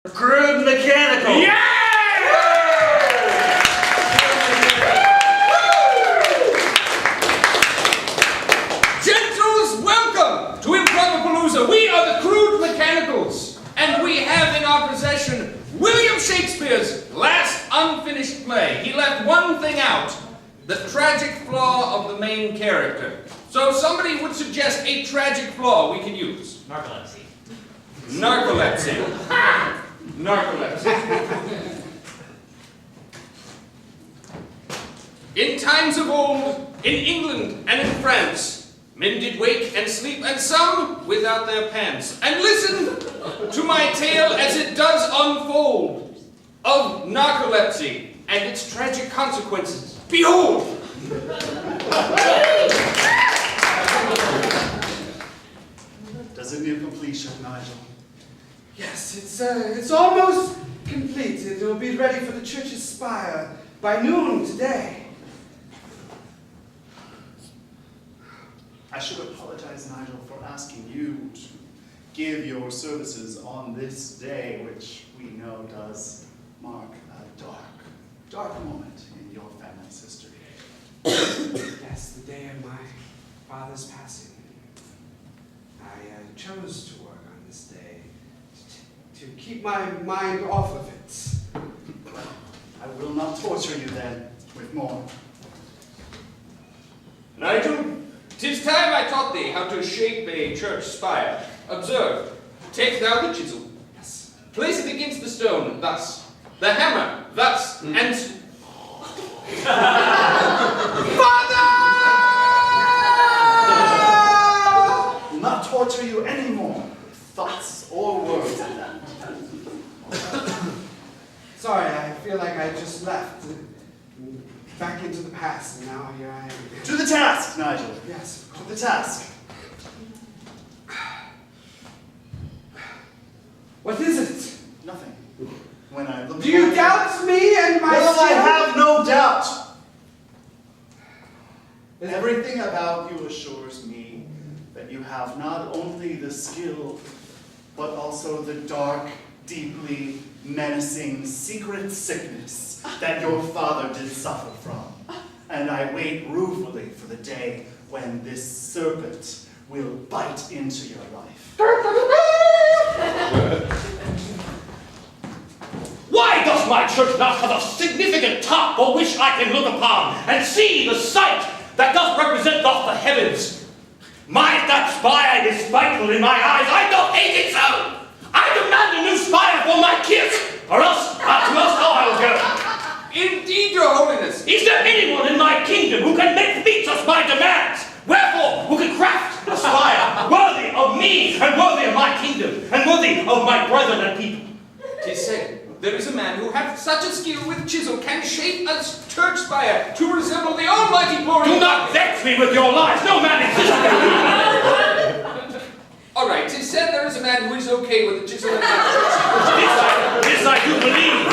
Crude mechanical. Yeah! Gentles, welcome to Improvapalooza. We are the Crude Mechanicals, and we have in our possession William Shakespeare's last unfinished play. He left one thing out, the tragic flaw of the main character. So somebody would suggest a tragic flaw we can use. Narcolepsy. Narcolepsy. Narcolepsy. In times of old, in England and in France, men did wake and sleep, and some without their pants. And listen to my tale as it does unfold of narcolepsy and its tragic consequences. Behold! Does it near completion, Nigel? Yes, it's almost complete. It will be ready for the church's spire by noon today. I should apologize, Nigel, for asking you to give your services on this day, which we know does mark a dark moment in your family's history. Yes, the day of my father's passing. I chose to work on this day to keep my mind off of it. Well, I will not torture you then with more. Nigel, 'tis time I taught thee how to shape a church spire. Observe, take thou the chisel, Yes. place it against the stone, thus. The hammer, thus, and... I will not torture you anymore with thoughts or words of that. Sorry, I feel like I just left. Back into the past, and now here I am again. To the task, Nigel. Yes, of To course. the task. What is it? Nothing. When I look Do you doubt me and my Well, I skill? have no doubt. Everything about you assures me that you have not only the skill, but also the dark, deeply menacing secret sickness that your father did suffer from. And I wait ruefully for the day when this serpent will bite into your life. Why does my church not have a significant top on which I can look upon and see the sight that does represent thus the heavens? That spire is spiteful in my eyes. I don't hate it so. I demand a new spire for my kids, or else I will go. Indeed, your holiness. Is there anyone in my kingdom who can make meet us my demands? Wherefore, who can craft a spire worthy of me and worthy of my kingdom and worthy of my brethren and people? 'Tis said, there is a man who hath such a skill with chisel can shape a church spire to resemble the almighty glory. Do not vex me with your lies. No man exists. All right, 'tis said there is a man who is okay with the chisel and the This I do believe.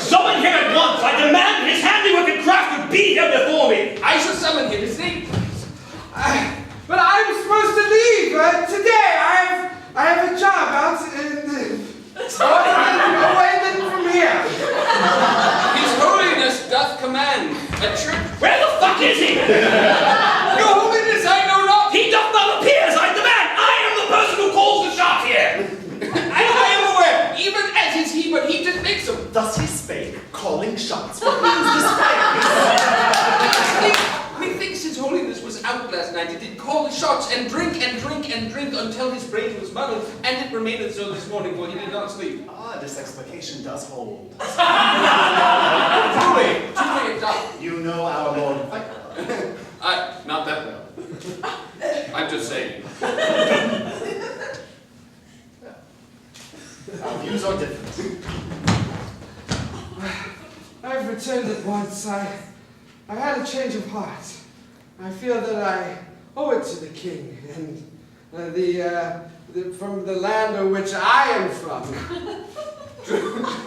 Summon him at once. I demand his handiwork and craft to be here before me. I shall summon him. His name. But I'm supposed to leave today. I have a job out away from here. His holiness doth command a church. Where the fuck is he? Your holiness, I know not. He doth not appear as I demand. I am the person who calls the shot here. I am aware, even as is he, but he did make some. Thus he spake, calling shots. What means this place? Methinks his holiness was out last night. He did call the shots and drink and drink and drink until his brain was muddled, and it remained so this morning, for he did not sleep. Ah, this explication does hold. Truly it doth. You know our Lord. Not that well. I'm just saying. Our views are different. I've returned at once. I had a change of heart. I feel that I owe it to the king and from the land of which I am from.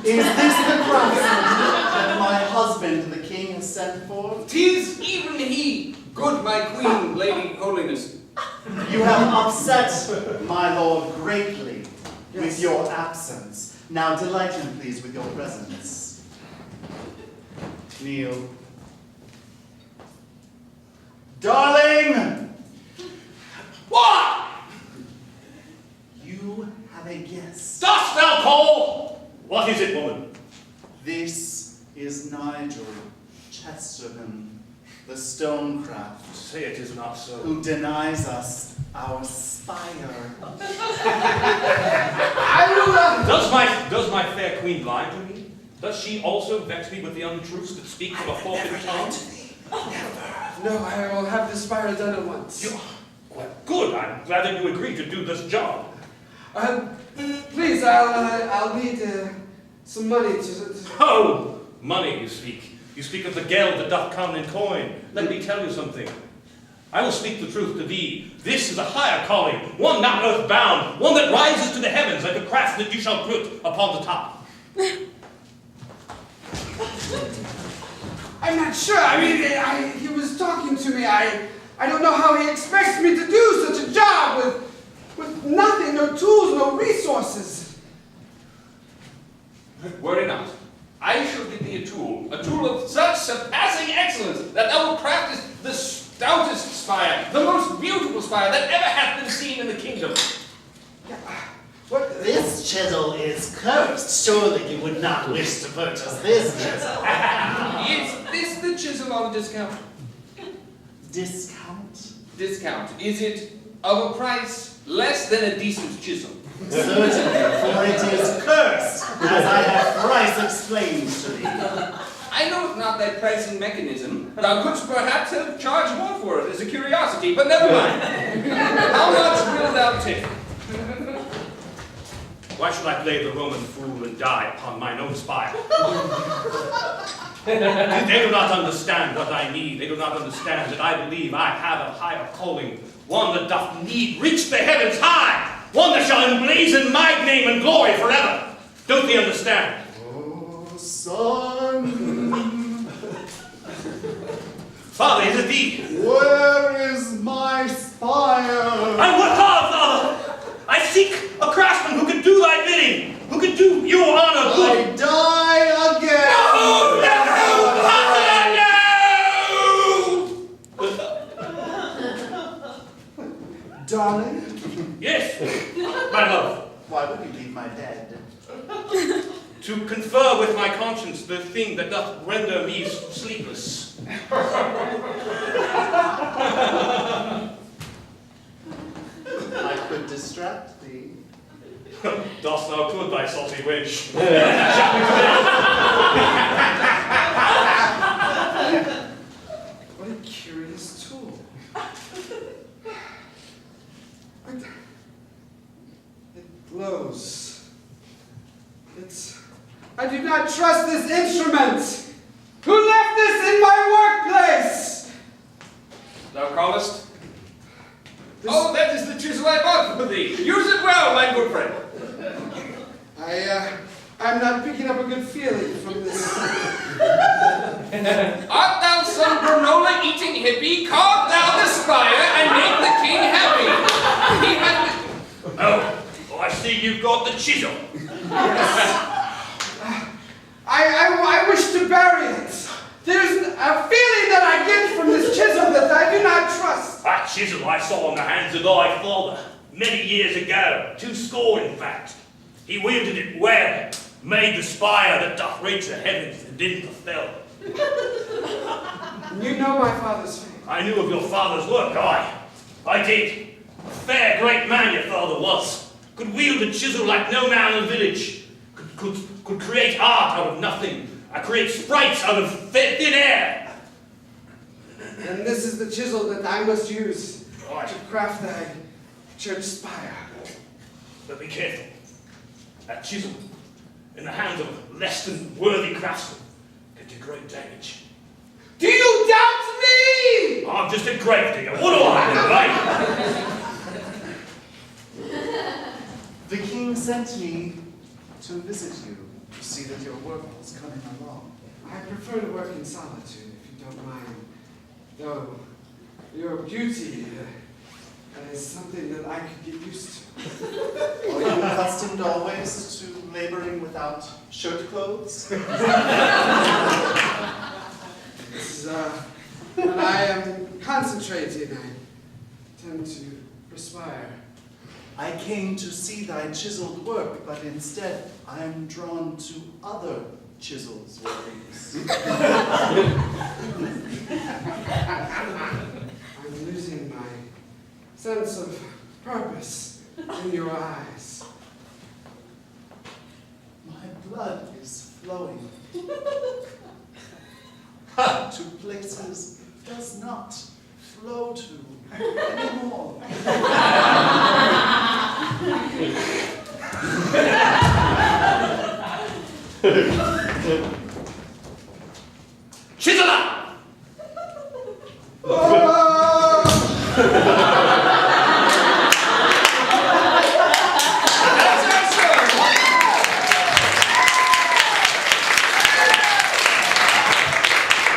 Is this the craftsman that my husband, the king, has sent for? 'Tis even he, good my queen, lady holiness. You have upset my lord greatly. with your absence. Now delight him, please, with your presence. Kneel. Darling! What? You have a guest. Dost thou call? What is it, woman? This is Nigel Chesterton, the stonecraft, Say it is not so. who denies us our spire. Does my fair queen lie to me? Does she also vex me with the untruths that speak from a forked tongue? No, I will have the spire done at once. Well, good. I'm glad that you agreed to do this job. Please, I'll need some money to. Oh, money you speak. You speak of the geld that doth come in coin. Let me tell you something. I will speak the truth to thee. This is a higher calling, one not earthbound, one that rises to the heavens like a craft that you shall put upon the top. I'm not sure. I mean, he was talking to me. I don't know how he expects me to do such a job with nothing, no tools, no resources. Worry not. I shall give thee a tool of such surpassing excellence, that thou wilt craft the stoutest spire, the most beautiful spire that ever hath been seen in the kingdom. What? This chisel is cursed. Surely you would not wish to purchase this chisel. Is this the chisel on discount? Discount? Discount. Is it of a price less than a decent chisel? Certainly, for it is cursed, as I have thrice explained to thee. I know not thy pricing mechanism. Thou couldst perhaps have charged more for it as a curiosity, but never mind. How much will thou take? Why should I play the Roman fool and die upon mine own spire? They do not understand what I need. They do not understand that I believe I have a higher calling, one that doth need reach the heavens high, one that shall emblazon my name and glory forever. Don't they understand? Oh, son, Father, is it thee? where is my spire? And what of, Father? I seek a craftsman who can do thy bidding, who can do your honor good. I die again. No! Darling, Yes, my love. why would you leave my bed? To confer with my conscience the thing that doth render me sleepless. I could distract thee. Dost thou could, thy salty wench. What a curious tool. It glows. I do not trust this instrument. Who left this in my workplace? Thou callest? Oh, that is the chisel I bought for thee. Use it well, my good friend. I'm not picking up a good feeling from this. Art thou some granola-eating hippie? Carve thou the spire and make the king happy. He had Oh, I see you've got the chisel. I wish to bury it. There's a feeling that I get from this chisel that I do not trust. That chisel I saw in the hands of thy father many years ago, 200 in fact. He wielded it well, made the spire that doth reach the heavens and didn't fulfill. You know my father's fame. I knew of your father's work, I did. A fair great man your father was. Could wield a chisel like no man in the village. Could create art out of nothing. Create sprites out of thin air. And this is the chisel that I must use Right. to craft thy church spire. But be careful. That chisel, in the hands of less than worthy craftsmen, can do great damage. Do you doubt me? I'm just a grave digger. What do I know, right? The king sent me to visit you, to see that your work was coming along. I prefer to work in solitude, if you don't mind. Though your beauty is something that I could get used to. Are you accustomed always to laboring without shirt clothes? This is, when I am concentrating, I tend to perspire. I came to see thy chiseled work, but instead I am drawn to other chisels' workings. I'm losing my sense of purpose in your eyes. My blood is flowing to places it does not flow to anymore.